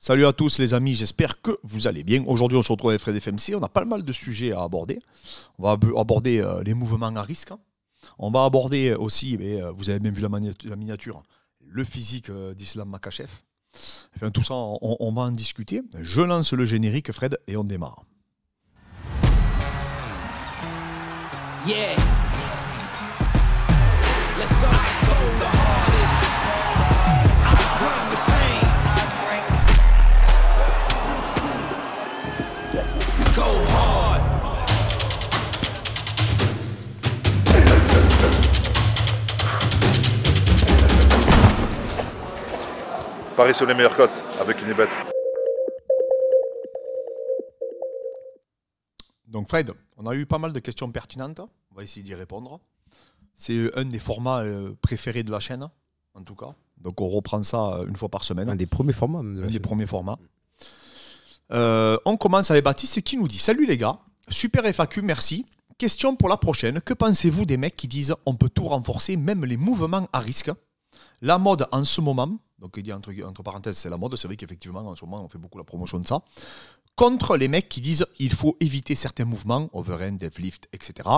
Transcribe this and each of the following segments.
Salut à tous les amis, j'espère que vous allez bien. Aujourd'hui on se retrouve avec Fred FMC, on a pas mal de sujets à aborder. On va aborder les mouvements à risque. On va aborder aussi, vous avez bien vu la miniature, le physique d'Islam Makhachev. Enfin, tout ça, on va en discuter. Je lance le générique Fred et on démarre. Yeah. Let's go. Go the hardest. I bring the pain. Go hard. Paris sur les meilleures cotes avec une bête. Donc Fred, on a eu pas mal de questions pertinentes. On va essayer d'y répondre. C'est un des formats préférés de la chaîne, en tout cas. Donc on reprend ça une fois par semaine. Un des premiers formats. Même de la Un des chaîne. premiers formats. On commence avec Baptiste qui nous dit « Salut les gars, super FAQ, merci. Question pour la prochaine. Que pensez-vous des mecs qui disent « On peut tout renforcer, même les mouvements à risque ?» La mode en ce moment, donc il dit entre parenthèses c'est la mode, c'est vrai qu'effectivement en ce moment on fait beaucoup la promotion de ça, contre les mecs qui disent « Il faut éviter certains mouvements, overhand, deadlift, etc. »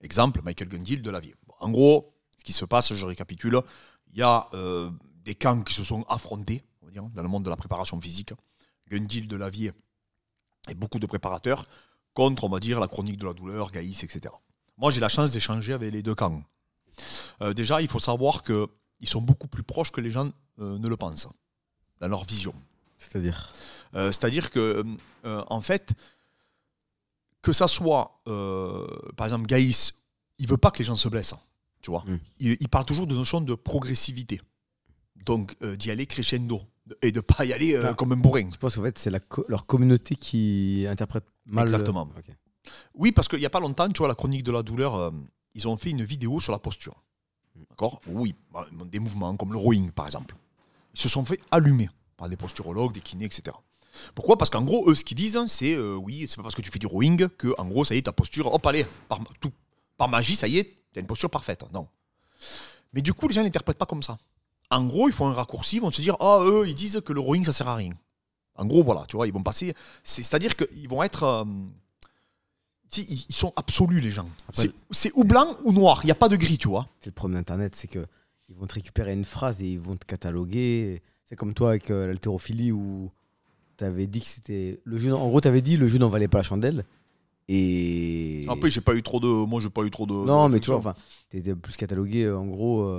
Exemple, Michael Gundil de Lavier. Bon, en gros, ce qui se passe, je récapitule, il y a des camps qui se sont affrontés, on va dire, dans le monde de la préparation physique. Gundil de Lavier et beaucoup de préparateurs contre, on va dire, la chronique de la douleur, Gaïs, etc. Moi, j'ai la chance d'échanger avec les deux camps. Déjà, il faut savoir qu'ils sont beaucoup plus proches que les gens ne le pensent, dans leur vision. C'est-à-dire C'est-à-dire que, en fait, que ça soit, par exemple, Gaïs, il veut pas que les gens se blessent, tu vois. Il parle toujours de notion de progressivité. Donc, d'y aller crescendo et de pas y aller comme un bourrin. Je pense qu'en fait, c'est leur communauté qui interprète mal. Exactement. Okay. Oui, parce qu'il n'y a pas longtemps, tu vois, la chronique de la douleur, ils ont fait une vidéo sur la posture. D'accord ? Oui, des mouvements comme le rowing, par exemple. Ils se sont fait allumer par des posturologues, des kinés, etc. Pourquoi ? Parce qu'en gros, eux, ce qu'ils disent, c'est oui, c'est pas parce que tu fais du rowing que, en gros, ça y est, ta posture, hop, allez, par magie, ça y est, tu as une posture parfaite. Non. Mais du coup, les gens n'interprètent pas comme ça. En gros, ils font un raccourci, ils vont se dire, eux, ils disent que le rowing, ça sert à rien. En gros, voilà, tu vois, ils vont passer. C'est-à-dire qu'ils vont être. Ils sont absolus, les gens. Après, c'est ou blanc ou noir, il n'y a pas de gris, tu vois. c'est le problème d'Internet, c'est qu'ils vont te récupérer une phrase et ils vont te cataloguer. C'est comme toi avec l'haltérophilie où tu avais dit que c'était. En gros, tu avais dit le jeu n'en valait pas la chandelle. Et. Après, j'ai pas eu trop de. Moi, j'ai pas eu trop de. Non, mais tu vois, enfin, tu étais plus catalogué en gros.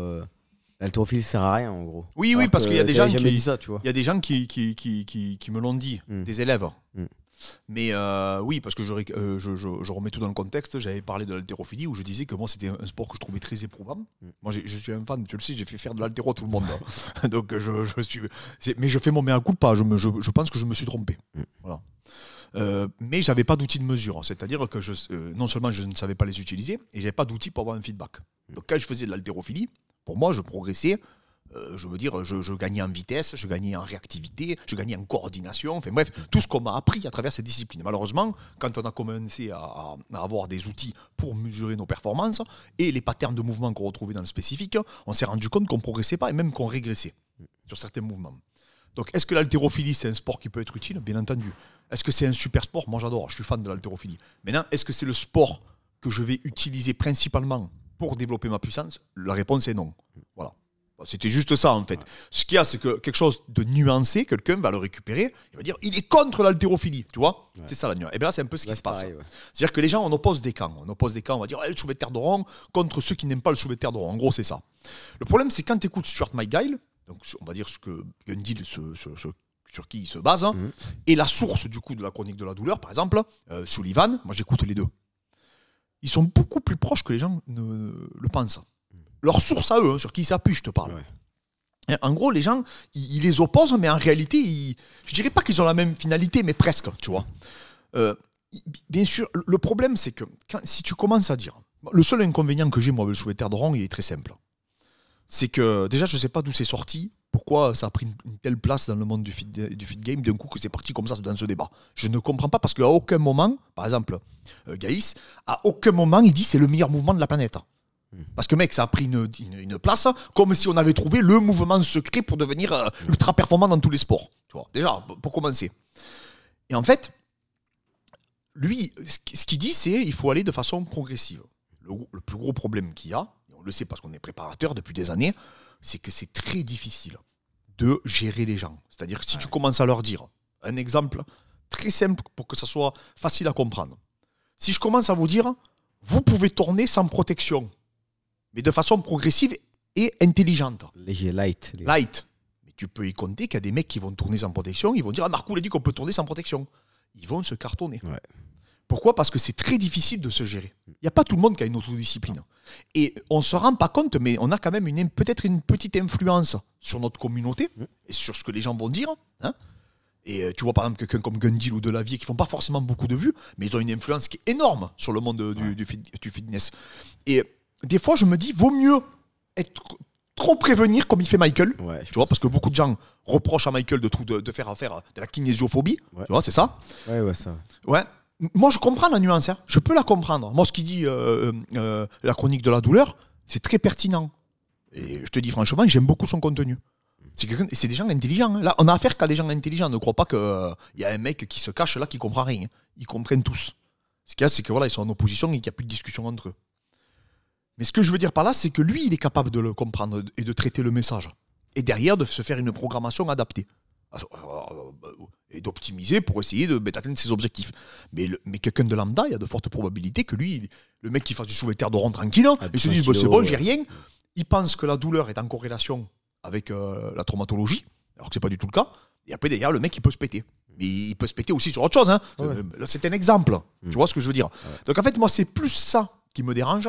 L'haltérophilie ça sert à rien en gros. Oui, Alors parce qu'il y a des gens jamais qui. dit ça, tu vois. Il y a des gens qui me l'ont dit, des élèves. Mais oui, parce que je remets tout dans le contexte. J'avais parlé de l'haltérophilie où je disais que moi c'était un sport que je trouvais très éprouvant. Moi je suis un fan, tu le sais, j'ai fait faire de l'haltéro à tout le monde. Donc mais je fais mon mea culpa, je pense que je me suis trompé. Voilà. Mais j'avais pas d'outils de mesure, c'est-à-dire que non seulement je ne savais pas les utiliser, et j'avais pas d'outils pour avoir un feedback. Donc quand je faisais de l'haltérophilie, pour moi je progressais. Je veux dire, je gagnais en vitesse, je gagnais en réactivité, je gagnais en coordination, enfin bref, tout ce qu'on m'a appris à travers ces disciplines. Malheureusement, quand on a commencé à avoir des outils pour mesurer nos performances et les patterns de mouvement qu'on retrouvait dans le spécifique, on s'est rendu compte qu'on ne progressait pas et même qu'on régressait sur certains mouvements. Donc est-ce que l'haltérophilie, c'est un sport qui peut être utile ? Bien entendu. Est-ce que c'est un super sport ? Moi j'adore, je suis fan de l'haltérophilie. Maintenant, est-ce que c'est le sport que je vais utiliser principalement pour développer ma puissance ? La réponse est non. Voilà. C'était juste ça en fait. Ce qu'il y a, c'est que quelque chose de nuancé, quelqu'un va le récupérer, il va dire il est contre l'haltérophilie, tu vois. C'est ça la nuance. Et bien là, c'est un peu ce qui se passe. Pareil, c'est-à-dire que les gens, on oppose des camps. On oppose des camps, on va dire le soulevé de terre de rond contre ceux qui n'aiment pas le soulevé de terre de rond. En gros, c'est ça. Le problème, c'est quand tu écoutes Stuart McGill, donc on va dire ce que Gundil, sur qui il se base, et la source du coup de la chronique de la douleur, par exemple, Sullivan, moi j'écoute les deux. Ils sont beaucoup plus proches que les gens ne le pensent. Leur source à eux, sur qui ils s'appuient, je te parle. Ouais. En gros, les gens, ils les opposent, mais en réalité, je dirais pas qu'ils ont la même finalité, mais presque, tu vois. Bien sûr, le problème, c'est que si tu commences à dire... Le seul inconvénient que j'ai, moi, avec le soulevé de terre de rond, il est très simple. C'est que, déjà, je sais pas d'où c'est sorti, pourquoi ça a pris une telle place dans le monde du fit game, d'un coup que c'est parti comme ça dans ce débat. Je ne comprends pas, parce qu'à aucun moment, par exemple, Gaïs, à aucun moment, il dit c'est le meilleur mouvement de la planète. Parce que, mec, ça a pris une place comme si on avait trouvé le mouvement secret pour devenir ultra performant dans tous les sports. Tu vois, déjà, pour commencer. Et en fait, lui, ce qu'il dit, c'est qu'il faut aller de façon progressive. Le plus gros problème qu'il y a, et on le sait parce qu'on est préparateur depuis des années, c'est que c'est très difficile de gérer les gens. C'est-à-dire que si tu commences à leur dire un exemple très simple pour que ça soit facile à comprendre. Si je commence à vous dire, vous pouvez tourner sans protection, mais de façon progressive et intelligente. Léger, light. Light. Mais tu peux y compter qu'il y a des mecs qui vont tourner sans protection, ils vont dire, ah, Marco, il a dit qu'on peut tourner sans protection. Ils vont se cartonner. Ouais. Pourquoi ? Parce que c'est très difficile de se gérer. Il n'y a pas tout le monde qui a une autodiscipline. Et on ne se rend pas compte, mais on a quand même peut-être une petite influence sur notre communauté et sur ce que les gens vont dire. Hein. Et tu vois par exemple quelqu'un comme Gundil ou Delavier qui ne font pas forcément beaucoup de vues, mais ils ont une influence qui est énorme sur le monde du fitness. Et des fois, je me dis, vaut mieux être trop prévenir comme il fait Michael. Ouais, tu vois, parce que beaucoup de gens reprochent à Michael de faire de la kinésiophobie. Ouais. Tu vois, c'est ça ? Ouais, ça. Ouais. Moi, je comprends la nuance, hein. Je peux la comprendre. Moi, ce qu'il dit, la chronique de la douleur, c'est très pertinent. Et je te dis franchement, j'aime beaucoup son contenu. C'est des gens intelligents. Hein. Là, on a affaire qu'à des gens intelligents. Ne crois pas qu'il y a un mec qui se cache là, qui comprend rien. Ils comprennent tous. Ce qu'il y a, c'est que voilà, ils sont en opposition et qu'il n'y a plus de discussion entre eux. Mais ce que je veux dire par là, c'est que lui, il est capable de le comprendre et de traiter le message. Et derrière, de se faire une programmation adaptée. Et d'optimiser pour essayer d'atteindre ses objectifs. Mais quelqu'un de lambda, il y a de fortes probabilités que lui, le mec qui fasse du soulevé de terre de rond tranquille, il se dit c'est bon, j'ai rien. Il pense que la douleur est en corrélation avec la traumatologie, alors que c'est pas du tout le cas. Et après, derrière, le mec, il peut se péter. Mais il peut se péter aussi sur autre chose. Hein. Ouais. C'est un exemple. Tu vois ce que je veux dire ? Ouais. Donc en fait, moi, c'est plus ça qui me dérange.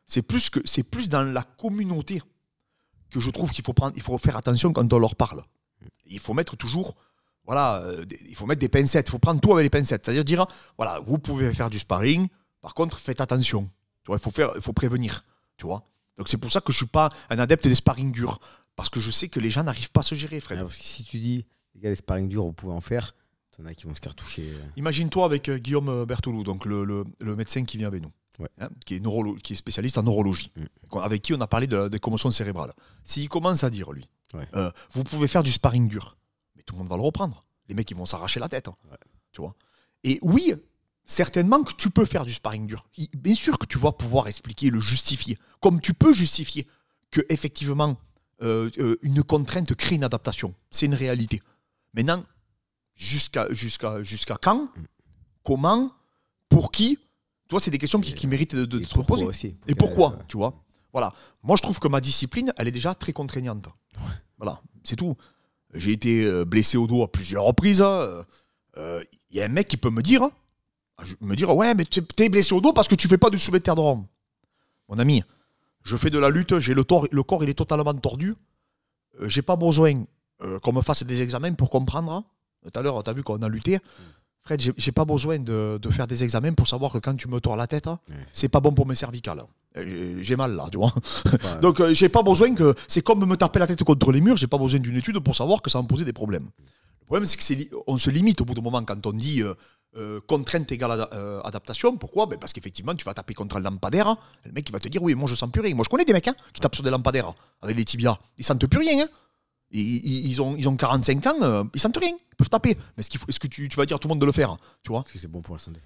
C'est plus dans la communauté que je trouve qu'il faut faire attention quand on leur parle. Il faut mettre toujours, il faut mettre des pincettes. Il faut prendre tout avec les pincettes. C'est-à-dire dire, voilà, vous pouvez faire du sparring. Par contre, faites attention. Tu vois, il faut prévenir. Tu vois. Donc c'est pour ça que je suis pas un adepte des sparring durs, parce que je sais que les gens n'arrivent pas à se gérer, Fred. Parce que si tu dis, les gars, les sparring durs, vous pouvez en faire, t'en as qui vont se cartoucher. Imagine-toi avec Guillaume Berthoulou, donc le médecin qui vient avec nous. Ouais. Hein, qui est spécialiste en neurologie, avec qui on a parlé des commotions cérébrales. S'il commence à dire, lui, vous pouvez faire du sparring dur, mais tout le monde va le reprendre. Les mecs, ils vont s'arracher la tête. Hein, tu vois. Et oui, certainement que tu peux faire du sparring dur. Bien sûr que tu vas pouvoir expliquer, le justifier. Comme tu peux justifier que effectivement une contrainte crée une adaptation. C'est une réalité. Maintenant, jusqu'à quand, comment, pour qui? Toi, c'est des questions qui méritent de se poser. Aussi, et pourquoi, tu vois. Voilà. Moi, je trouve que ma discipline, elle est déjà très contraignante. Voilà, c'est tout. J'ai été blessé au dos à plusieurs reprises. Y a un mec qui peut me dire, ouais, mais t'es blessé au dos parce que tu fais pas de soulevé de terre de Rome. Mon ami, je fais de la lutte, j'ai le corps, il est totalement tordu. J'ai pas besoin qu'on me fasse des examens pour comprendre. Tout à l'heure, t'as vu qu'on a lutté. Fred, j'ai pas besoin de faire des examens pour savoir que quand tu me tords la tête, c'est pas bon pour mes cervicales. J'ai mal là, tu vois. Ouais. Donc j'ai pas besoin que... C'est comme me taper la tête contre les murs, j'ai pas besoin d'une étude pour savoir que ça va me poser des problèmes. Le problème, c'est qu'on se limite au bout d'un moment quand on dit contrainte égale adaptation. Pourquoi ? Parce qu'effectivement, tu vas taper contre un lampadaire. Le mec, il va te dire, oui, moi je sens plus rien. Moi je connais des mecs qui tapent sur des lampadaires avec les tibias. Ils sentent plus rien. Hein. Ils ont 45 ans, ils sentent rien, ils peuvent taper. Mais est-ce que tu vas dire à tout le monde de le faire, tu vois ? Parce que c'est bon pour la santé.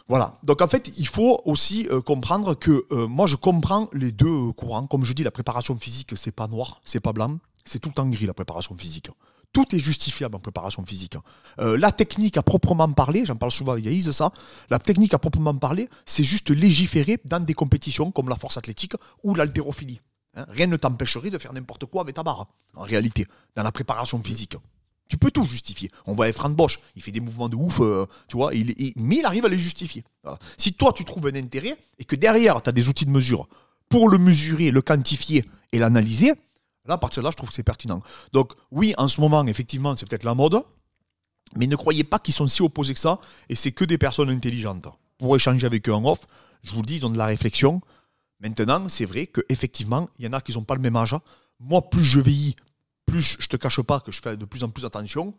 Voilà. Donc en fait, il faut aussi comprendre que moi je comprends les deux courants. Comme je dis, la préparation physique, c'est pas noir, c'est pas blanc, c'est tout en gris la préparation physique. Tout est justifiable en préparation physique. La technique à proprement parler, j'en parle souvent avec Yaïs de ça, la technique à proprement parler, c'est juste légiférer dans des compétitions comme la force athlétique ou l'haltérophilie. Hein, rien ne t'empêcherait de faire n'importe quoi avec ta barre, en réalité, dans la préparation physique. Tu peux tout justifier. On voit Franck Bosch, il fait des mouvements de ouf, tu vois, mais il arrive à les justifier. Voilà. Si toi, tu trouves un intérêt et que derrière, tu as des outils de mesure pour le mesurer, le quantifier et l'analyser, là, à partir de là, je trouve que c'est pertinent. Donc, oui, en ce moment, effectivement, c'est peut-être la mode, mais ne croyez pas qu'ils sont si opposés que ça et c'est que des personnes intelligentes. Pour échanger avec eux en off, je vous le dis, ils ont de la réflexion. Maintenant, c'est vrai qu'effectivement, il y en a qui n'ont pas le même âge. Moi, plus je vieillis, plus je ne te cache pas que je fais de plus en plus attention.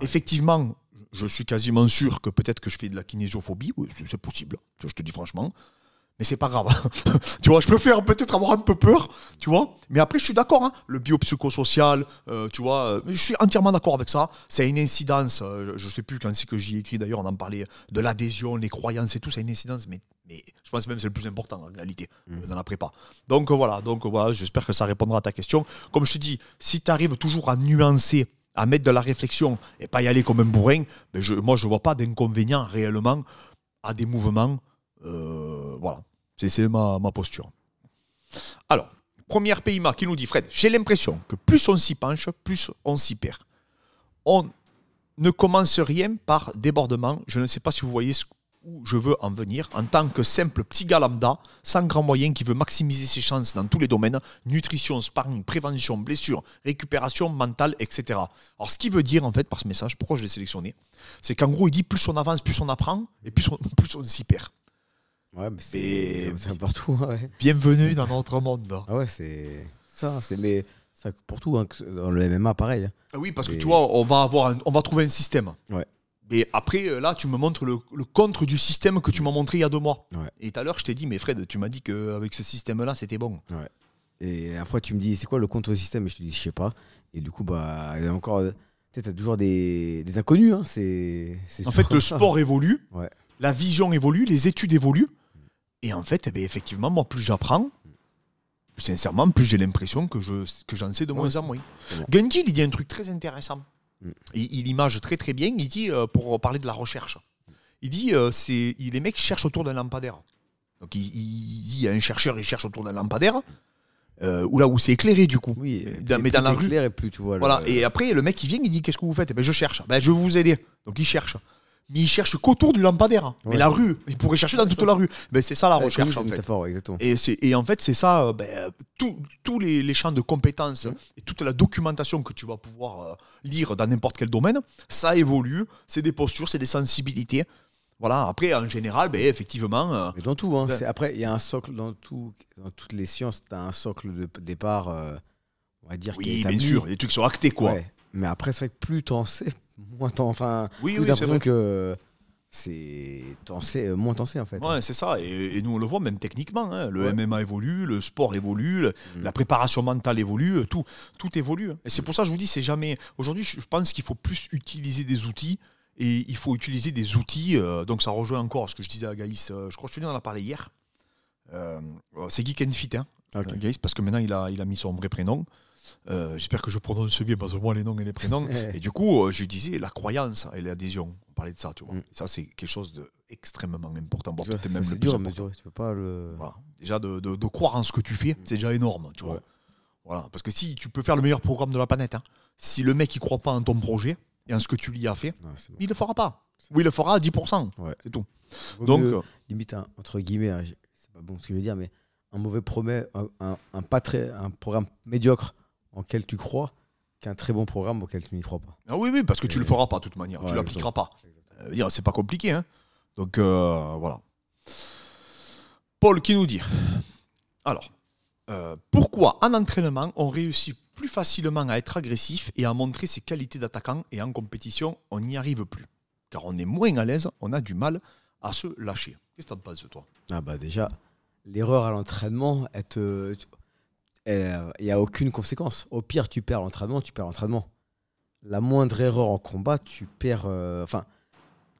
Effectivement, je suis quasiment sûr que peut-être que je fais de la kinésiophobie. Oui, c'est possible, je te dis franchement. Mais c'est pas grave. Tu vois, je préfère peut-être avoir un peu peur, tu vois. Mais après, je suis d'accord, hein. Le biopsychosocial, tu vois, je suis entièrement d'accord avec ça. C'est une incidence, je sais plus quand c'est que j'y ai écrit d'ailleurs, on en parlait de l'adhésion, les croyances et tout, c'est une incidence, mais je pense même que c'est le plus important en réalité, dans la prépa. Donc voilà, j'espère que ça répondra à ta question. Comme je te dis, si tu arrives toujours à nuancer, à mettre de la réflexion et pas y aller comme un bourrin, ben moi je vois pas d'inconvénient réellement à des mouvements. Voilà, c'est ma posture. Alors, première PIMA qui nous dit: Fred, j'ai l'impression que plus on s'y penche, plus on s'y perd. On ne commence rien par débordement. Je ne sais pas si vous voyez où je veux en venir. En tant que simple petit gars lambda, sans grand moyen, qui veut maximiser ses chances dans tous les domaines, nutrition, sparring, prévention, blessure, récupération mentale, etc. Alors, ce qu'il veut dire, en fait, par ce message, pourquoi je l'ai sélectionné, c'est qu'en gros, il dit plus on avance, plus on apprend, et plus on s'y perd. Ouais, mais c'est partout. Ouais. Bienvenue dans notre monde. Ah ouais, c'est ça. Mais ça pour tout. Hein, dans le MMA, pareil. Hein. Ah oui, parce que tu vois, on va trouver un système. Ouais. Et après, là, tu me montres le contre du système que tu m'as montré il y a 2 mois. Ouais. Et tout à l'heure, je t'ai dit, mais Fred, tu m'as dit qu'avec ce système-là, c'était bon. Ouais. Et à la fois, tu me dis, c'est quoi le contre système? Et je te dis, je sais pas. Et du coup, bah, il y a encore. Tu as toujours des inconnus. Hein. C'est en fait, le sport évolue, ouais. La vision évolue, les études évoluent. Et en fait, effectivement, moi, plus j'apprends, sincèrement, plus j'ai l'impression que j'en sais de moins en moins. Bon. Gundil, il dit un truc très intéressant. Il image très très bien. Il dit, pour parler de la recherche, il dit les mecs cherchent autour d'un lampadaire. Donc il dit, un chercheur, il cherche autour d'un lampadaire, où c'est éclairé du coup. Oui, mais dans la rue. Et plus tu vois. Voilà. Et après, le mec, il vient, il dit, qu'est-ce que vous faites? Je cherche. Je vais vous aider. Donc il cherche. Mais il cherche qu'autour du lampadaire. Ouais. Mais la rue, il pourrait chercher dans toute la rue. C'est ça la recherche, en fait. Métaphore, exactement. Et en fait, c'est ça, tous les champs de compétences et toute la documentation que tu vas pouvoir lire dans n'importe quel domaine, ça évolue, c'est des postures, c'est des sensibilités. Voilà, après, en général, effectivement... Mais dans tout, hein, après, il y a un socle dans toutes les sciences, tu as un socle de départ, on va dire, qui est établi. Bien sûr, des trucs qui sont actés, quoi. Ouais. Mais après, c'est vrai que plus t'en sais, moins t'en... Enfin, oui, t'as l'impression que moins t'en sais, en fait. Ouais, c'est ça. Et nous, on le voit même techniquement. Hein. Le MMA évolue, le sport évolue, la préparation mentale évolue, tout évolue. Et c'est pour ça que je vous dis, c'est jamais... Aujourd'hui, je pense qu'il faut plus utiliser des outils. Et il faut utiliser des outils. Donc, ça rejoint encore ce que je disais à Gaïs. Je crois que je te dis, on en a parlé hier. C'est Geek and Fit, hein, okay. Gaïs, parce que maintenant, il a mis son vrai prénom. J'espère que je prononce bien, parce que moi, les noms et les prénoms. Et du coup, je disais la croyance et l'adhésion. On parlait de ça, tu vois. Et ça, c'est quelque chose d'extrêmement important. Bon, peut-être même le plus important. Tu peux pas le... Voilà. Déjà, de croire en ce que tu fais, c'est déjà énorme, tu vois. Voilà. Parce que si tu peux faire le meilleur programme de la planète, hein, si le mec, il croit pas en ton projet et en ce que tu lui as fait, bon. Il le fera pas. Ou il le fera à 10%. Ouais. C'est tout. Donc, limite, entre guillemets, c'est pas bon ce que je veux dire, mais un mauvais un programme médiocre auquel tu crois, qu'un très bon programme auquel tu n'y crois pas. Ah oui, parce que tu le feras pas de toute manière, tu l'appliqueras pas. C'est pas compliqué, hein. Donc voilà. Paul qui nous dit, alors, pourquoi en entraînement on réussit plus facilement à être agressif et à montrer ses qualités d'attaquant, et en compétition on n'y arrive plus, car on est moins à l'aise, on a du mal à se lâcher. Qu'est-ce que t'en penses, toi? Déjà, l'erreur à l'entraînement, il n'y a aucune conséquence. Au pire, tu perds l'entraînement. La moindre erreur en combat, tu perds...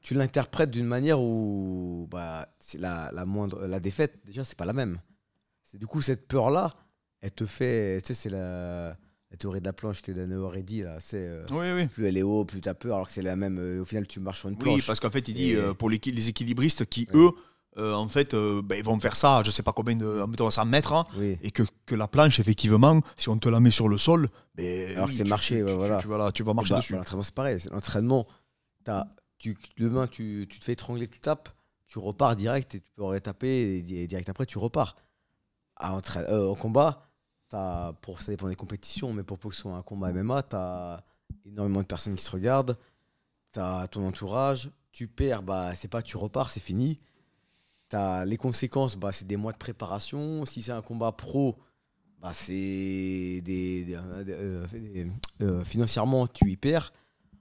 tu l'interprètes d'une manière où c'est la défaite, déjà, c'est pas la même. Du coup, cette peur-là, elle te fait... Tu sais, c'est la théorie de la planche que Dano aurait dit. Là, oui. Plus elle est haut, plus tu as peur, alors que c'est la même... au final, tu marches sur une planche. Oui, parce qu'en fait, il dit, pour les équilibristes qui, eux... en fait, ils vont faire ça, je sais pas combien de 100 mètres, hein, et que la planche, effectivement, si on te la met sur le sol, alors que c'est marché, tu vas marcher dessus. L'entraînement, c'est pareil. L'entraînement, demain, tu te fais étrangler, tu tapes, tu repars direct et tu peux retaper et direct après, tu repars. En combat, ça dépend des compétitions, mais pour que ce soit un combat MMA, tu as énormément de personnes qui se regardent, tu as ton entourage, tu perds, c'est pas tu repars, c'est fini. Les conséquences, c'est des mois de préparation. Si c'est un combat pro, c'est financièrement, tu y perds.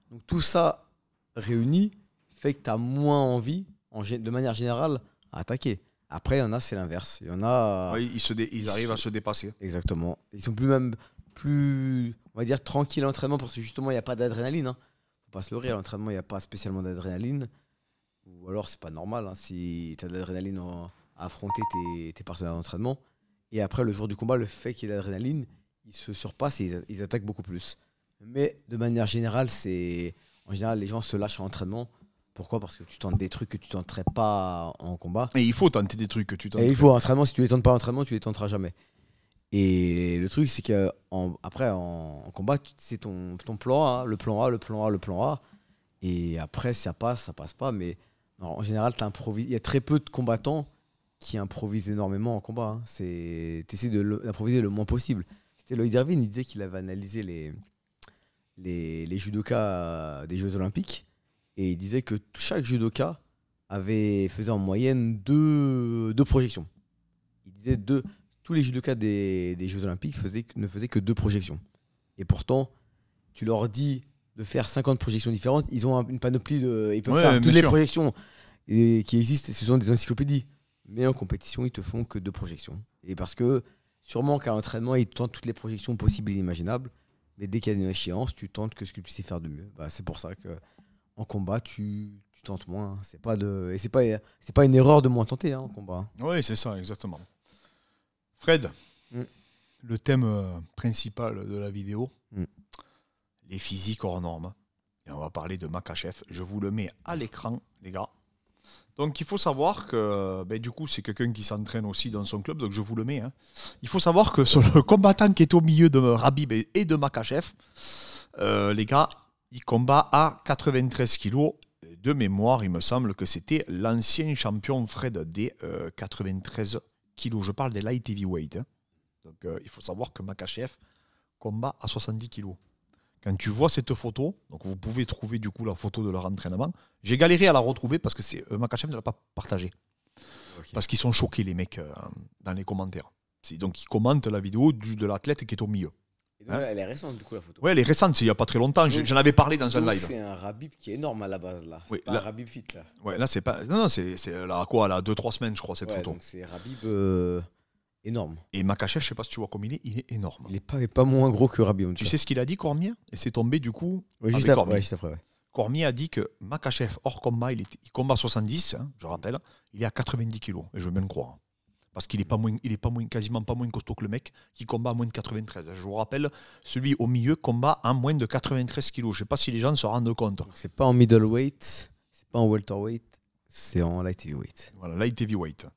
Donc tout ça réuni fait que tu as moins envie, de manière générale, à attaquer. Après, il y en a, c'est l'inverse. Il y en a. Ouais, ils arrivent à se dépasser. Exactement. Ils sont plus, on va dire, tranquilles à l'entraînement parce que justement, il n'y a pas d'adrénaline. Hein. Faut pas se leurrer, à l'entraînement, il n'y a pas spécialement d'adrénaline. Ou alors, c'est pas normal. Hein, si tu as de l'adrénaline à affronter tes partenaires d'entraînement. Et après, le jour du combat, le fait qu'il y ait de l'adrénaline, ils se surpassent et ils attaquent beaucoup plus. Mais de manière générale, en général, les gens se lâchent à l'entraînement. Pourquoi ? Parce que tu tentes des trucs que tu tenterais pas en combat. Et il faut tenter des trucs que tu tentes. Et il faut entraînement, si tu les tentes pas en entraînement, tu les tenteras jamais. Et le truc, c'est qu'après, en combat, c'est ton plan A, le plan A, le plan A, le plan A. Et après, ça passe pas. Mais en général, il y a très peu de combattants qui improvisent énormément en combat. Hein. Tu essaies d'improviser le moins possible. C'était Lloyd Irvine, il disait qu'il avait analysé les judokas des Jeux Olympiques. Et il disait que chaque judoka faisait en moyenne deux projections. Il disait tous les judokas des Jeux Olympiques ne faisaient que 2 projections. Et pourtant, tu leur dis de faire 50 projections différentes, ils ont une panoplie ils peuvent faire toutes les projections qui existent, ce sont des encyclopédies. Mais en compétition, ils te font que 2 projections. Et parce que sûrement qu'à l'entraînement, ils tentent toutes les projections possibles et inimaginables. Mais dès qu'il y a une échéance, tu tentes que ce que tu sais faire de mieux. C'est pour ça que en combat, tu tentes moins. C'est pas une erreur de moins tenter en combat. Oui, c'est ça, exactement. Fred, le thème principal de la vidéo, les physiques hors normes. Et on va parler de Makhachev. Je vous le mets à l'écran, les gars. Donc il faut savoir que du coup c'est quelqu'un qui s'entraîne aussi dans son club, donc je vous le mets. Hein. Il faut savoir que sur le combattant qui est au milieu de Khabib et de Makhachev, les gars, il combat à 93 kilos. De mémoire, il me semble que c'était l'ancien champion Fred des 93 kilos. Je parle des light heavyweight. Hein. Donc il faut savoir que Makhachev combat à 70 kilos. Quand tu vois cette photo, donc vous pouvez trouver du coup la photo de leur entraînement. J'ai galéré à la retrouver parce que Makhachev ne l'a pas partagée. Okay. Parce qu'ils sont choqués les mecs dans les commentaires. Donc ils commentent la vidéo de l'athlète qui est au milieu. Et donc, elle est récente du coup la photo. Ouais, elle est récente, c'est il n'y a pas très longtemps. J'en avais parlé dans un live. C'est un Khabib qui est énorme à la base là. C'est oui, pas un Khabib fit là. Ouais, là c'est pas. Non, c'est là quoi, là 2-3 semaines je crois cette photo. Donc c'est Khabib énorme. Et Makhachev, je sais pas si tu vois comme il est énorme. Il est pas moins gros que Khabib. Tu sais ce qu'il a dit Cormier ? Et c'est tombé du coup. Ouais, juste après. Cormier a dit que Makhachev hors combat, il combat 70, hein, je rappelle, il est à 90 kilos et je veux bien le croire. Parce qu'il est quasiment pas moins costaud que le mec qui combat à moins de 93. Je vous rappelle, celui au milieu combat à moins de 93 kilos. Je ne sais pas si les gens se rendent compte. Donc c'est pas en middleweight, c'est pas en welterweight, c'est en light heavyweight. Voilà, light heavyweight.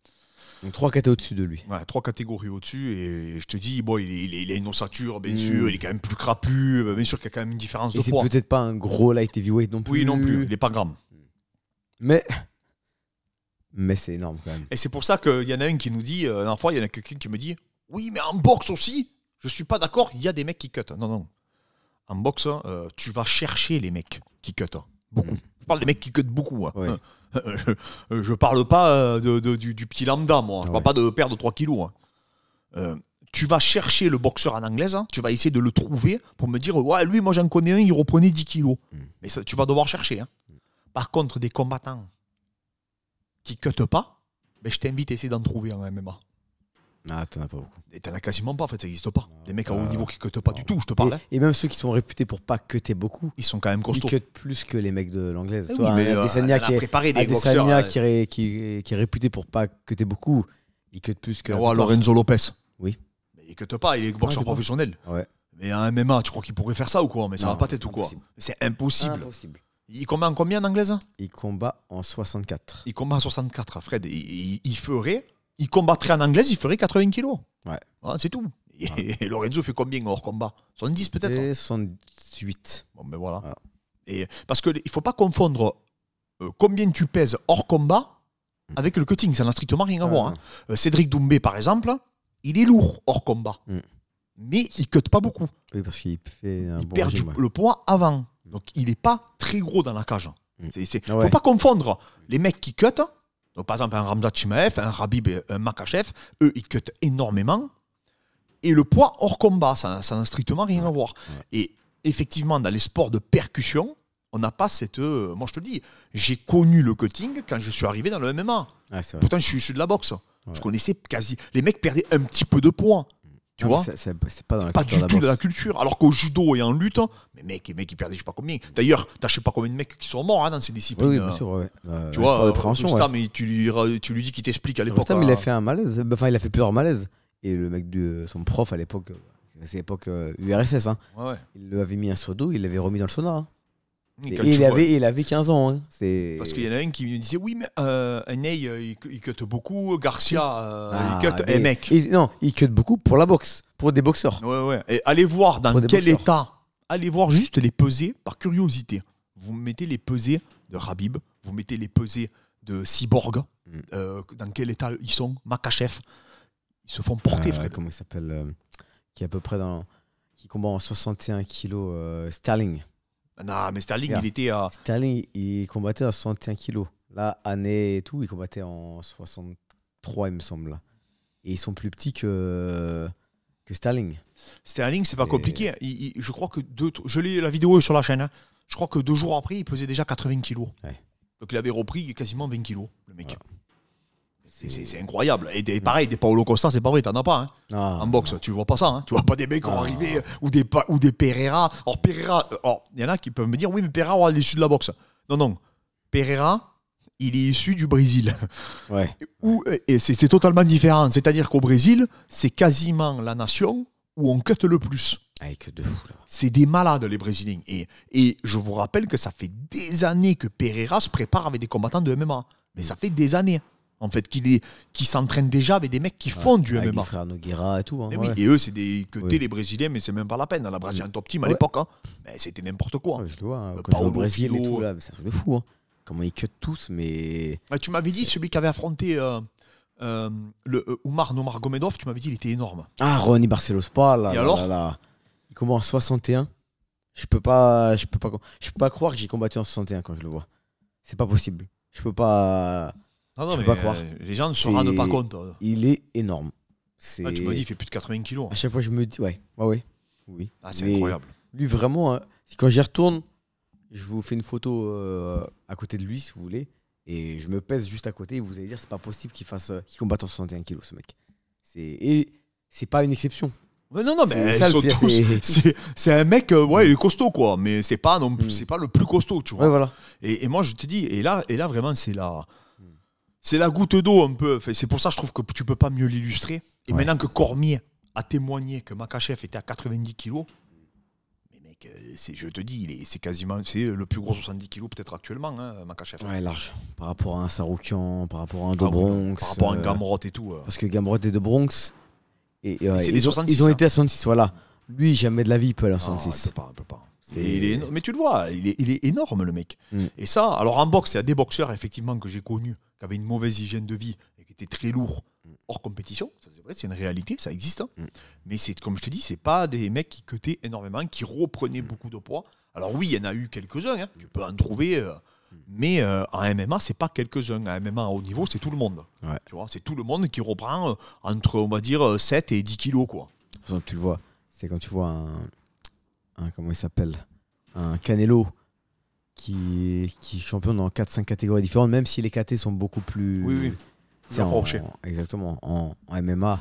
Donc 3 catégories au-dessus de lui. Ouais, 3 catégories au-dessus. Et je te dis, bon, il a une ossature, bien sûr. Il est quand même plus crapu. Bien sûr qu'il y a quand même une différence de poids. Et c'est peut-être pas un gros light heavyweight non plus. Oui, non plus. Il n'est pas gramme. Mais c'est énorme quand même. Et c'est pour ça qu'il y en a un qui nous dit, la dernière fois, il y en a quelqu'un qui me dit, oui, mais en boxe aussi, je suis pas d'accord, il y a des mecs qui cut. Non. En boxe, tu vas chercher les mecs qui cut. Beaucoup. Je parle des mecs qui cut beaucoup. Hein. Ouais. Je parle pas du petit lambda, moi. Je parle pas de perdre 3 kilos. Hein. Tu vas chercher le boxeur en anglaise, hein. Tu vas essayer de le trouver pour me dire, ouais, lui, moi j'en connais un, il reprenait 10 kilos. Mais ça, tu vas devoir chercher. Hein. Par contre, des combattants qui ne pas, je t'invite à essayer d'en trouver en MMA. Ah, t'en as pas beaucoup. Et t'en as quasiment pas, en fait, ça n'existe pas. Les mecs à haut niveau qui ne pas du tout, je te parle. Et même ceux qui sont réputés pour pas cutter beaucoup, ils sont quand même costauds. Ils cuttent plus que les mecs de l'anglaise. Oui, Adesanya qui est réputé pour pas cutter beaucoup, il cutte plus que. Lorenzo Lopez. Oui. Mais il cutte pas, il est boxeur professionnel. Ouais. Mais en MMA, tu crois qu'il pourrait faire ça ou quoi ? Mais ça va pas être ou quoi ? C'est impossible. Il combat en combien en anglaise ? Il combat en 64. Il combat en 64, Fred. Il combattrait en anglaise, il ferait 80 kilos. Ouais. Voilà, c'est tout. Et Lorenzo fait combien hors combat ? 70 peut-être ? 78. Bon, ben voilà. Et parce qu'il ne faut pas confondre combien tu pèses hors combat avec le cutting. Ça n'a strictement rien à voir. Hein. Cédric Doumbé, par exemple, il est lourd hors combat. Mais il ne cut pas beaucoup. Oui, parce qu'il fait un il bon perd régime, le poids avant. Donc, il n'est pas très gros dans la cage. Il ne faut pas confondre les mecs qui cut. Donc, par exemple, un Khamzat Chimaev, un Khabib et un Makhachev, eux, ils cut énormément. Et le poids hors combat, ça n'a strictement rien à voir. Et effectivement, dans les sports de percussion, On n'a pas cette. Moi, je te le dis, j'ai connu le cutting quand je suis arrivé dans le MMA. Ah, c'est vrai. Pourtant, je suis issu de la boxe. Ouais. Je connaissais quasi. Les mecs perdaient un petit peu de poids. Tu Non, vois, mais c'est pas dans la pas culture du de tout de la boxe. culture. Alors qu'au judo et en lutte, mais mec, les mecs, ils perdaient je sais pas combien. D'ailleurs, t'as je sais pas combien de mecs qui sont morts dans ces disciplines. Oui, bien sûr. Ouais. Tu vois, de prévention. Rustam, mais tu lui dis qu'il t'explique à l'époque. Rustam, il a fait un malaise. Enfin, il a fait plusieurs malaises. Et le mec de son prof à l'époque, c'est l'époque URSS, hein, Ouais. il lui avait mis un seau d'eau, il l'avait remis dans le sauna. Hein. Et Et quand tu vois- il avait 15 ans. Hein. Parce qu'il y en a un qui me disait oui, mais Ney, il cut beaucoup, Garcia, il cut. mais- Mec. Non, il cut beaucoup pour la boxe, pour des boxeurs. Ouais. Et allez voir dans Pour des quel boxeurs. état. Allez voir juste les pesées par curiosité. Vous mettez les pesées de Khabib, vous mettez les pesées de Cyborg. Dans quel état ils sont. Makachev. Ils se font porter, Fred. Comment il s'appelle qui est à peu près dans. Qui combat en 61 kilos, Sterling. Non, mais Sterling, Regarde. il était à. Sterling, il combattait à 61 kilos. Là, année et tout, il combattait en 63, il me semble. Là. Et ils sont plus petits que Sterling. Sterling, c'est pas Et- compliqué. Je crois que je l'ai la vidéo est sur la chaîne. Hein. Je crois que 2 jours après, il pesait déjà 80 kilos. Ouais. Donc il avait repris quasiment 20 kilos, le mec. Voilà. C'est incroyable. Et pareil, des Paulo Costa, c'est pas vrai, t'en as pas. Hein. Ah, En boxe, tu vois pas ça. Hein. Tu vois pas des mecs qui vont Ah. arriver ou des Pereira. Alors Pereira, il y en a qui peuvent me dire oui, mais Pereira, il est issu de la boxe. Non. Pereira, il est issu du Brésil. Ouais. Et c'est totalement différent. C'est-à-dire qu'au Brésil, c'est quasiment la nation où on cut le plus. Avec de fou là. C'est des malades, les Brésiliens. Et je vous rappelle que ça fait des années que Pereira se prépare avec des combattants de MMA. Mais ça fait des années, en fait, qu'il s'entraîne déjà avec des mecs qui font du Avec MMA. les frères Nogueira et tout. Hein, Mais ouais. oui, et eux, c'est des que Oui. les Brésiliens, mais c'est même pas la peine. La Brésilien Top Team à Ouais. l'époque, hein, mais c'était n'importe quoi. Ouais, je le vois. Hein, quand je Paolo vais au Brésil et Filho. tout, là, c'est un truc de fou. Hein. Comment ils cut tous, mais. Tu m'avais dit, celui qui avait affronté Oumar Nurmagomedov, tu m'avais dit, il était énorme. Ah, Ronnie Barcelos, pas là. Et là, alors là, là. Il combat en 61. Je peux pas croire que j'ai combattu en 61 quand je le vois. C'est pas possible. Je peux pas. Non, Je peux mais pas croire. Les gens ne se C'est- rendent pas compte. Il est énorme. C'est. Tu m'as dit, il fait plus de 80 kilos. À chaque fois, je me dis, ouais. Oui. Ah, c'est Mais incroyable. Lui, vraiment, hein, quand j'y retourne, je vous fais une photo à côté de lui, si vous voulez, et je me pèse juste à côté, et vous allez dire, c'est pas possible qu'il combatte en 61 kilos, ce mec. Et c'est pas une exception. Ouais, non, mais C'est ils ça, le sont pire, tous- c'est un mec, il est costaud, quoi. Mais c'est pas, c'est pas le plus costaud, tu vois. Ouais, voilà. Et moi, je te dis, et là vraiment, c'est la goutte d'eau un peu. Enfin, c'est pour ça que je trouve que tu peux pas mieux l'illustrer. Et Ouais. maintenant que Cormier a témoigné que Makachev était à 90 kilos, mais mec, je te dis, c'est le plus gros 70 kilos peut-être actuellement, hein, Makachev. Ouais, large. Par rapport à un Saroukian, par rapport à un Ah De oui, Bronx. par rapport à un Gamrot et tout. Parce que Gamrot est de Bronx. Et c'est des ils ont 66, hein. été à 66, voilà. Lui, jamais de la vie, il peut aller à Ah, 66. il peut pas. Mais tu le vois, il est énorme, le mec. Mm. Et ça, alors en boxe, il y a des boxeurs, effectivement, que j'ai connus, qui avaient une mauvaise hygiène de vie et qui étaient très lourds hors compétition. Ça, c'est vrai, c'est une réalité, ça existe. Hein. Mais c'est, comme je te dis, c'est pas des mecs qui cutaient énormément, qui reprenaient beaucoup de poids. Alors oui, il y en a eu quelques-uns, hein. Tu peux en trouver. Mais en MMA, c'est pas quelques-uns. En MMA, à haut niveau, c'est tout le monde. Ouais. Tu vois, c'est tout le monde qui reprend entre, on va dire, 7 et 10 kilos, quoi. De toute façon, tu le vois. C'est quand tu vois un comment il s'appelle, un Canelo qui est champion dans 4-5 catégories différentes, même si les KT sont beaucoup plus. Oui. C'est exactement. En MMA,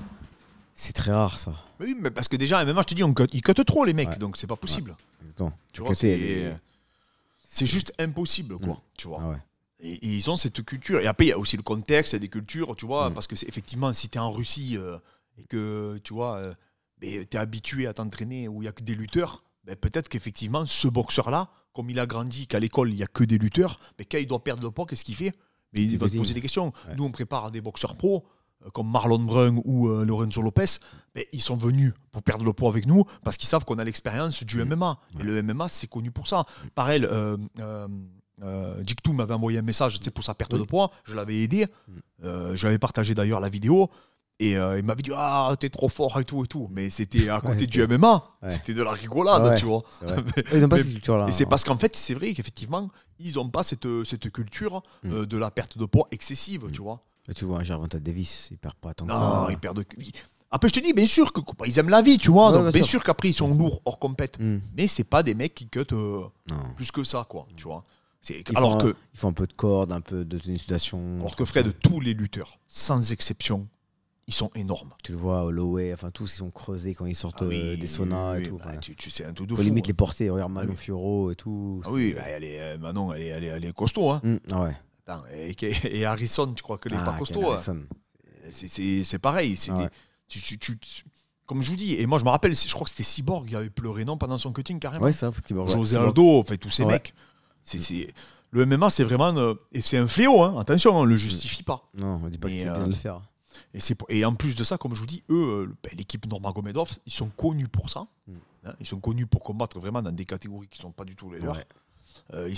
c'est très rare ça. Oui, mais parce que déjà, en MMA, je te dis, ils cutent trop, les mecs, Ouais. donc c'est pas possible. Exactement. Tu Le vois, KT, elle est- c'est juste impossible, quoi. Tu vois. Ah ouais. Et ils ont cette culture. Et après, il y a aussi le contexte, il y a des cultures, tu vois, Mm. parce que c'est effectivement, si tu es en Russie et que, tu vois, tu es habitué à t'entraîner où il n'y a que des lutteurs, ben, peut-être qu'effectivement, ce boxeur-là, comme il a grandi, qu'à l'école, il n'y a que des lutteurs, mais quand il doit perdre le poids, qu'est-ce qu'il fait? Mais il va se poser des questions. Ouais. Nous, on prépare des boxeurs pros, comme Marlon Brun ou Lorenzo Lopez, mais ils sont venus pour perdre le poids avec nous parce qu'ils savent qu'on a l'expérience du MMA. Et le MMA, c'est connu pour ça. Pareil, Dictou m'avait envoyé un message pour sa perte de poids. Je l'avais aidé. J'avais partagé d'ailleurs la vidéo. Et il m'avait dit, ah, t'es trop fort et tout et tout. Mais c'était à côté du MMA. Ouais. C'était de la rigolade, Ah ouais, tu vois. c'est vrai. Ils n'ont pas Mais- cette culture-là. Et c'est parce qu'en fait, c'est vrai qu'effectivement, ils n'ont pas cette culture de la perte de poids excessive, tu vois. Tu vois, un Gervonta Davis, il perd pas tant que Non, ça. ils perdent. Après, je te dis, bien sûr qu'ils aiment la vie, tu vois. Ouais, Donc, bien sûr. sûr qu'après, ils sont lourds hors compète. Mm. Mais c'est pas des mecs qui cut Non. plus que ça, quoi. Tu vois. Ils Alors font un peu de corde, un peu de tennisation. alors que Fred, tous les lutteurs, sans exception, ils sont énormes. Tu le vois, Holloway, enfin tous, ils sont creusés quand ils sortent des saunas et tout. bah, Enfin, tu sais, un truc de faut fou. limite hein. les porter. Regarde Manon Fiorot et tout. Ah oui, bah, Manon, elle est costaud. Hein. Ah ouais. Attends, et Harrison, tu crois qu'elle n'est pas costaud Ken hein. Harrison. C'est pareil. Ouais. Comme je vous dis, et moi je me rappelle, je crois que c'était Cyborg qui avait pleuré non pendant son cutting carrément. Ouais, ça. Effectivement. José Aldo, en fait, tous ces Ouais. mecs. Le MMA, c'est vraiment. Et c'est un fléau, hein. Attention, on ne le justifie pas. Non, on dit pas que Mais, c'est bien de le faire. Et en plus de ça, comme je vous dis, eux, l'équipe Nurmagomedov, ils sont connus pour ça. Hein. Ils sont connus pour combattre vraiment dans des catégories qui ne sont pas du tout les leurs. Ouais.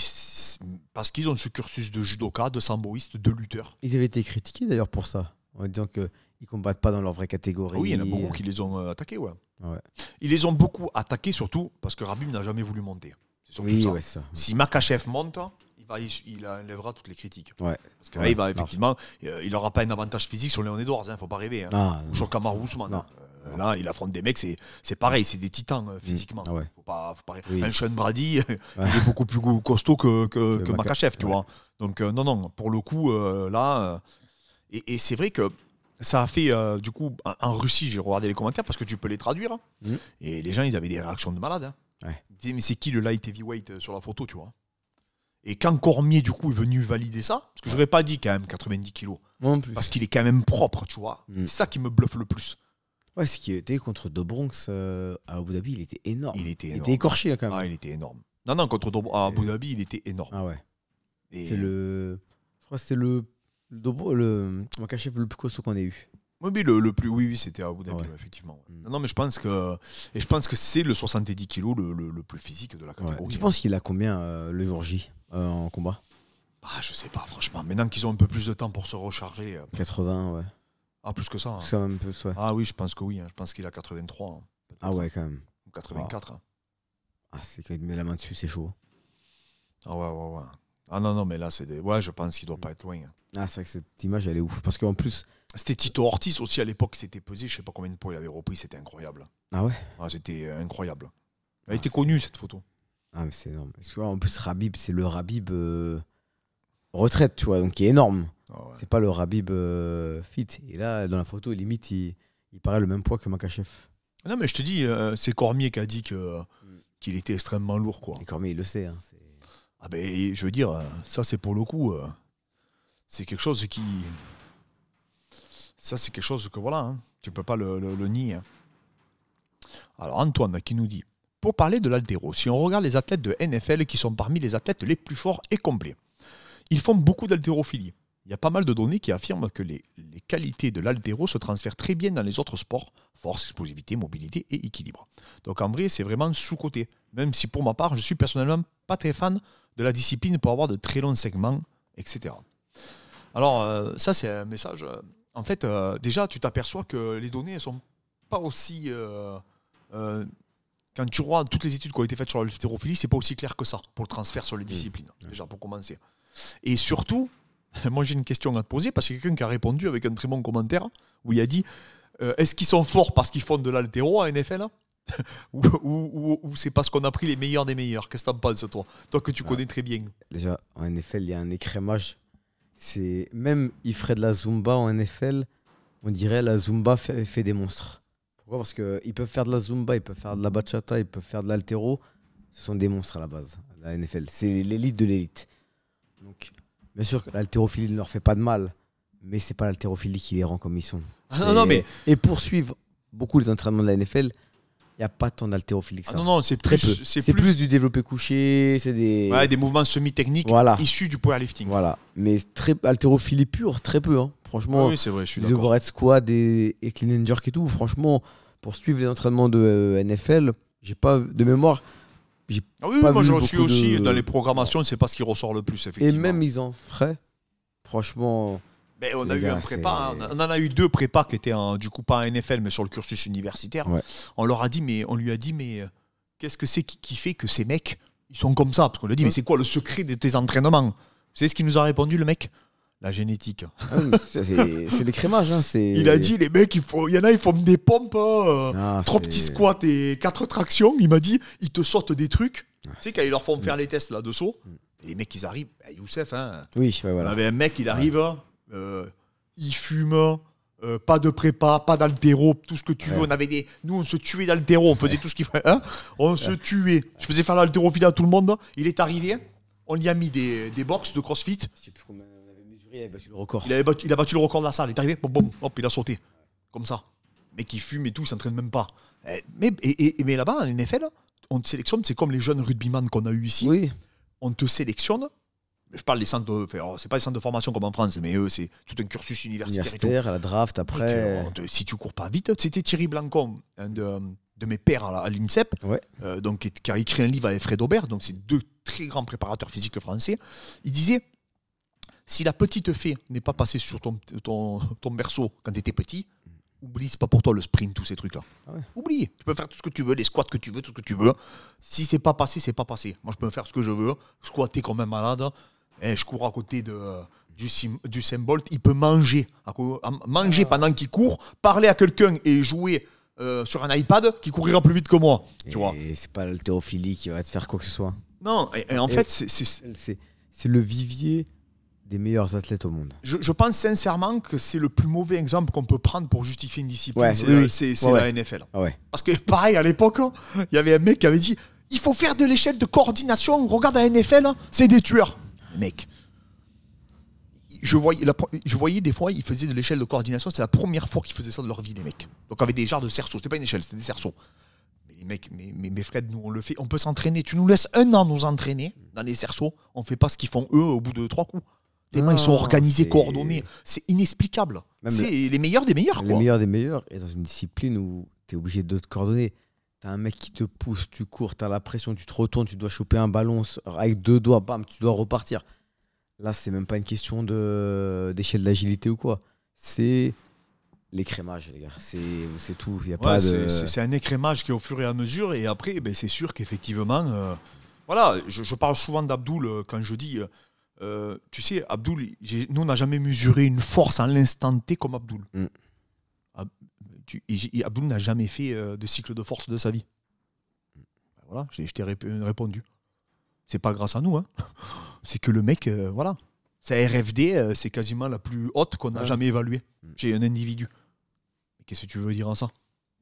Parce qu'ils ont ce cursus de judoka, de samboïste, de lutteur. Ils avaient été critiqués d'ailleurs pour ça, en disant qu'ils ne combattent pas dans leur vraie catégorie. Oui, il y en a beaucoup qui les ont attaqués. Ouais. Ouais. Ils les ont beaucoup attaqués, surtout parce que Rabib n'a jamais voulu monter. C'est surtout Oui, ça. ouais, ça. Si Makachev monte, il enlèvera toutes les critiques. Ouais. Parce que là, il va effectivement, il n'aura pas un avantage physique sur Léon Edwards, faut pas rêver. Hein. Ah, Ou sur Kamaru Usman. Non. Là, il affronte des mecs, c'est pareil, c'est des titans physiquement. Ah ouais. Faut pas rêver. Oui. Un Sean Brady, il est beaucoup plus costaud que Makachev, tu ouais. vois. Donc non, pour le coup, là, et c'est vrai que ça a fait, du coup, en Russie, j'ai regardé les commentaires parce que tu peux les traduire. Hein. Et les gens, ils avaient des réactions de malades. Hein. Ouais. Ils disaient, mais c'est qui le light heavyweight sur la photo, tu vois. Et quand Cormier, du coup, est venu valider ça, parce que j'aurais pas dit quand même 90 kilos, non plus. parce qu'il est quand même propre, tu vois. C'est ça qui me bluffe le plus. Ouais, ce qui était contre De Bronx à Abu Dhabi, il était énorme. Il était Il énorme. était écorché hein, quand même. Ah, il était énorme. Non, contre à Abu Dhabi, il était énorme. Ah ouais. Et- C'est je crois que c'était le Makachev le plus costaud qu'on ait eu. Oui, le plus, oui, c'était à Abu Dhabi, Ouais. effectivement. Non, mais je pense que c'est le 70 kilos le plus physique de la Ouais. catégorie. Tu penses qu'il a combien le jour J en combat Je sais pas, franchement. Maintenant qu'ils ont un peu plus de temps pour se recharger. 80, ouais. Ah, plus que ça. Hein. C'est quand même plus, ouais. Ah oui, je pense que oui. Hein. Je pense qu'il a 83. Hein, peut-être. Ah ouais, quand même. Ou 84. Hein. Ah, c'est quand il met la main dessus, c'est chaud. Ah ouais. Ah non, mais là, c'est des. Ouais, je pense qu'il doit pas être loin. Hein. Ah, c'est vrai que cette image, elle est ouf. Parce qu'en plus. C'était Tito Ortiz aussi à l'époque, il s'était pesé, je sais pas combien de poids il avait repris, c'était incroyable. Ah ouais C'était incroyable. Elle a été connue cette photo. Ah, mais c'est énorme. Parce que, en plus, Rabib, c'est le Rabib retraite, tu vois, donc qui est énorme. Ah ouais. C'est pas le Rabib fit. Et là, dans la photo, limite, il paraît le même poids que Makachev. Non, mais je te dis, c'est Cormier qui a dit qu'il était extrêmement lourd, quoi. Et Cormier, il le sait. Hein, Ah ben, je veux dire, ça c'est pour le coup, c'est quelque chose qui. Ça c'est quelque chose que voilà, hein, tu peux pas le nier. Hein. Alors Antoine qui nous dit, pour parler de l'haltéro, si on regarde les athlètes de NFL qui sont parmi les athlètes les plus forts et complets, ils font beaucoup d'haltérophilie. Il y a pas mal de données qui affirment que les qualités de l'haltéro se transfèrent très bien dans les autres sports, force, explosivité, mobilité et équilibre. Donc en vrai, c'est vraiment sous-coté. Même si pour ma part, je suis personnellement pas très fan de la discipline pour avoir de très longs segments, etc. Alors ça, c'est un message. En fait, déjà, tu t'aperçois que les données ne sont pas aussi... quand tu regardes toutes les études qui ont été faites sur l'haltérophilie, c'est pas aussi clair que ça pour le transfert sur les disciplines, déjà pour commencer. Et surtout, moi j'ai une question à te poser parce qu'il y a quelqu'un qui a répondu avec un très bon commentaire où il a dit est-ce qu'ils sont forts parce qu'ils font de l'haltéro à NFL hein ou c'est parce qu'on a pris les meilleurs des meilleurs? Qu'est-ce que t'en penses, toi que tu connais très bien? Déjà, en NFL, il y a un écrémage. Même il ferait de la Zumba en NFL, on dirait la Zumba fait des monstres. Pourquoi? Parce qu'ils peuvent faire de la Zumba, ils peuvent faire de la bachata, ils peuvent faire de l'haltéro. Ce sont des monstres à la base, la NFL. C'est l'élite de l'élite. Donc, bien sûr que l'haltérophilie ne leur fait pas de mal, mais c'est pas l'haltérophilie qui les rend comme ils sont. Non, mais... Et poursuivre beaucoup les entraînements de la NFL, il n'y a pas tant d'haltérophilie que ça. non, c'est très plus, peu. c'est plus du développé couché, c'est des... Ouais, des mouvements semi-techniques issus du powerlifting. Voilà, mais haltérophilie pure, très peu. Hein. Franchement, oui, c'est vrai, je suis les d'accord. overhead squat et clean and jerk et tout, franchement, pour suivre les entraînements de NFL, j'ai pas de mémoire. Oui, moi je suis aussi dans les programmations, c'est pas ce qui ressort le plus, effectivement. Et même ils en feraient, franchement. Ben, on a eu un prépa, on en a eu 2 prépas qui étaient du coup pas en NFL mais sur le cursus universitaire. Ouais. On lui a dit mais qu'est-ce que c'est qui fait que ces mecs ils sont comme ça? Parce qu'on lui a dit mais c'est quoi le secret de tes entraînements? Vous savez ce qu'il nous a répondu le mec? La génétique. Ah oui, c'est l'écrémage. Hein, il a dit, les mecs, il y en a, ils font des pompes, 3 petits squats et 4 tractions. Il m'a dit, ils te sortent des trucs. Tu sais, quand ils leur font faire les tests là, de saut, les mecs, ils arrivent. Youssef, hein. Oui, ouais, voilà. On avait un mec, il arrive, il fume, pas de prépa, pas d'altéro, tout ce que tu veux. On avait nous, on se tuait d'altéro, on faisait tout ce qu'il fallait. Hein, on se tuait. Je faisais faire l'haltérophilie à tout le monde. Il est arrivé, on lui a mis des box de CrossFit. Je sais plus combien on avait mesuré, il avait battu le record. Il a battu le record de la salle. Il est arrivé, boum, hop, il a sauté. Comme ça. Mais qui fume et tout, il s'entraîne même pas. Mais là-bas, en NFL, on te sélectionne, c'est comme les jeunes rugbyman qu'on a eu ici. Oui. On te sélectionne. Je parle des centres c'est pas des centres de formation comme en France, mais eux, c'est tout un cursus universitaire. À la draft, après. Si tu cours pas vite, c'était Thierry Blancon, un de mes pairs à l'INSEP, donc, qui a écrit un livre avec Fred Aubert, donc c'est 2 très grands préparateurs physiques français. Il disait, si la petite fée n'est pas passée sur ton berceau quand tu étais petit, oublie, c'est pas pour toi le sprint, tous ces trucs-là. Oublie, tu peux faire tout ce que tu veux, les squats que tu veux, tout ce que tu veux. Si c'est pas passé, c'est pas passé. Moi, je peux faire ce que je veux, squatter comme un malade. Je cours à côté du Usain Bolt, il peut manger pendant qu'il court, parler à quelqu'un et jouer sur un iPad qui courira plus vite que moi. Tu vois. Et c'est pas l'haltérophilie qui va te faire quoi que ce soit. Non, et en fait, c'est le vivier des meilleurs athlètes au monde. Je pense sincèrement que c'est le plus mauvais exemple qu'on peut prendre pour justifier une discipline. C'est la NFL. Parce que pareil, à l'époque, il y avait un mec qui avait dit, il faut faire de l'échelle de coordination. Regarde la NFL, c'est des tueurs. Mec, je voyais des fois, ils faisaient de l'échelle de coordination. C'était la première fois qu'ils faisaient ça de leur vie, les mecs. Donc avec des genres de cerceaux. C'était pas une échelle, c'était des cerceaux. Mais les mecs, mais Fred, nous on le fait. On peut s'entraîner. Tu nous laisses 1 an nous entraîner dans les cerceaux. On fait pas ce qu'ils font eux au bout de 3 coups. Tellement ils sont organisés, coordonnés. C'est inexplicable. C'est les meilleurs des meilleurs. Les meilleurs des meilleurs. Et dans une discipline où tu es obligé de te coordonner. T'as un mec qui te pousse, tu cours, t'as la pression, tu te retournes, tu dois choper un ballon avec 2 doigts, bam, tu dois repartir. Là, c'est même pas une question d'échelle d'agilité ou quoi. C'est l'écrémage, les gars. C'est tout. Y a pas de... C'est un écrémage qui est au fur et à mesure. Et après, c'est sûr qu'effectivement... voilà, je parle souvent d'Abdoul quand je dis... tu sais, Abdoul, nous, on n'a jamais mesuré une force à l'instant T comme Abdoul. Abdoul n'a jamais fait de cycle de force de sa vie. Voilà, je t'ai répondu. C'est pas grâce à nous, hein. C'est que le mec, voilà. Sa RFD, c'est quasiment la plus haute qu'on n'a jamais évaluée chez un individu. Qu'est-ce que tu veux dire en ça?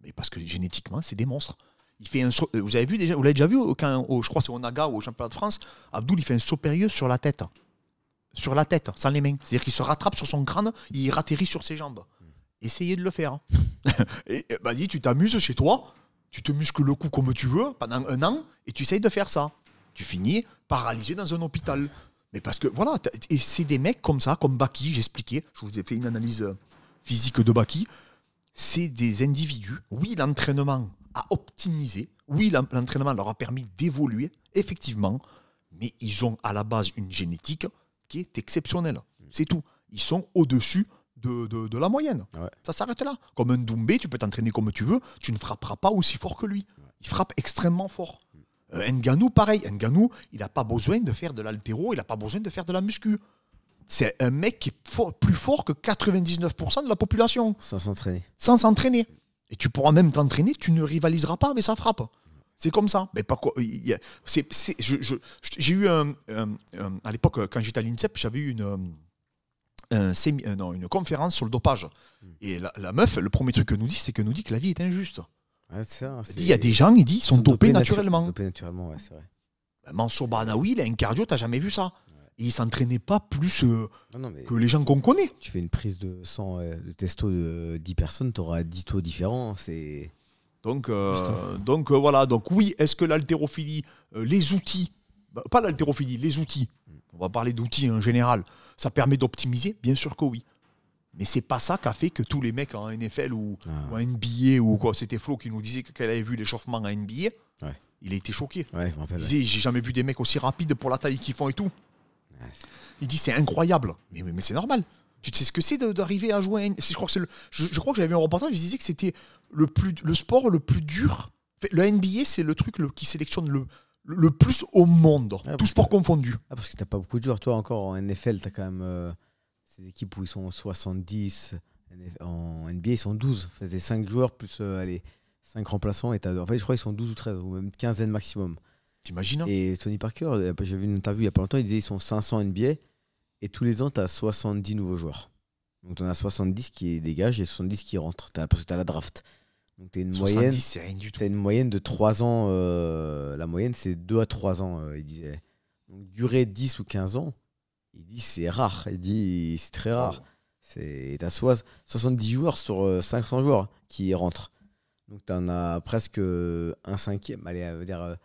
Mais parce que génétiquement, c'est des monstres. Il fait vous avez vu déjà, vous l'avez déjà vu quand, je crois que c'est au Naga ou au championnat de France, Abdoul il fait un saut périlleux sur la tête. Sur la tête, sans les mains. C'est-à-dire qu'il se rattrape sur son crâne, il ratterrit sur ses jambes. Essayez de le faire. Vas-y, tu t'amuses chez toi, tu te muscles le cou comme tu veux pendant 1 an et tu essayes de faire ça. Tu finis paralysé dans un hôpital. Mais parce que voilà, et c'est des mecs comme ça, comme Baki, j'expliquais, je vous ai fait une analyse physique de Baki. C'est des individus, oui, l'entraînement a optimisé, oui, l'entraînement leur a permis d'évoluer, effectivement, mais ils ont à la base une génétique qui est exceptionnelle. C'est tout. Ils sont au-dessus de la moyenne. Ça s'arrête là. Comme un Doumbé, tu peux t'entraîner comme tu veux, tu ne frapperas pas aussi fort que lui. Il frappe extrêmement fort. Ngannou, pareil. Ngannou, il n'a pas besoin de faire de l'haltéro, il n'a pas besoin de faire de la muscu. C'est un mec qui est plus fort que 99% de la population. Sans s'entraîner. Sans s'entraîner. Et tu pourras même t'entraîner, tu ne rivaliseras pas avec sa frappe. C'est comme ça. Mais pas quoi. J'ai eu à l'époque, quand j'étais à l'INSEP, j'avais eu une conférence sur le dopage. Et la meuf, le premier truc qu'elle nous dit, c'est qu'elle nous dit que la vie est injuste. Il y a des gens, ils sont dopés naturellement. Dopés naturellement, ouais, c'est vrai. Mansour Banaoui, il a un cardio, t'as jamais vu ça. Et il s'entraînait pas plus que les gens qu'on connaît. Tu fais une prise de sang de testo de 10 personnes, tu auras 10 taux différents. C'est... Donc voilà. Donc oui, est-ce que l'haltérophilie, les outils, pas l'haltérophilie, les outils, on va parler d'outils en général, ça permet d'optimiser? Bien sûr que oui. Mais c'est pas ça qu'a fait que tous les mecs en NFL ou en NBA ou quoi, c'était Flo qui nous disait qu'elle avait vu l'échauffement en NBA. Ouais. Il a été choqué. Ouais, il disait, j'ai jamais vu des mecs aussi rapides pour la taille qu'ils font et tout. Ouais. Il dit, c'est incroyable. Mais c'est normal. Tu sais ce que c'est d'arriver à jouer je crois que je crois que j'avais vu un reportage, je disais que c'était le sport le plus dur. Le NBA, c'est le truc qui sélectionne le plus au monde. Tout sport confondu. Parce que t'as pas beaucoup de joueurs. Toi, encore en NFL, t'as quand même... ces équipes où ils sont 70, en NBA, ils sont 12. Enfin, c'est 5 joueurs plus 5 remplaçants. Et en fait, je crois qu'ils sont 12 ou 13, ou même une quinzaine maximum. T'imagines hein? Et Tony Parker, j'ai vu une interview il y a pas longtemps, il disait qu'ils sont 500 NBA. Et tous les ans, tu as 70 nouveaux joueurs. Donc, tu en as 70 qui dégagent et 70 qui rentrent. Parce que tu as la draft. Donc, tu as une 70, moyenne. c'est rien du tout. Tu as une moyenne de 3 ans. La moyenne, c'est 2 à 3 ans, il disait. Donc, durée 10 ou 15 ans, il dit c'est rare. Il dit c'est très rare. Tu as 70 joueurs sur 500 joueurs qui rentrent. Donc, tu en as presque un cinquième, allez, on va dire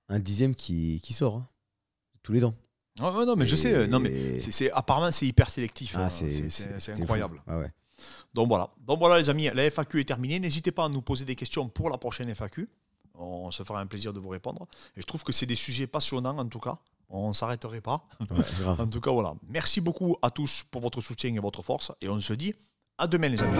un dixième qui sort. Hein, tous les ans. Ouais, non, mais je sais. Non, mais apparemment, c'est hyper sélectif. Ah, hein. C'est incroyable. Ah ouais. Donc voilà, les amis, la FAQ est terminée. N'hésitez pas à nous poser des questions pour la prochaine FAQ. On se fera un plaisir de vous répondre. Et je trouve que c'est des sujets passionnants, en tout cas. On ne s'arrêterait pas. Ouais, grave. En tout cas, voilà. Merci beaucoup à tous pour votre soutien et votre force. Et on se dit à demain, les amis.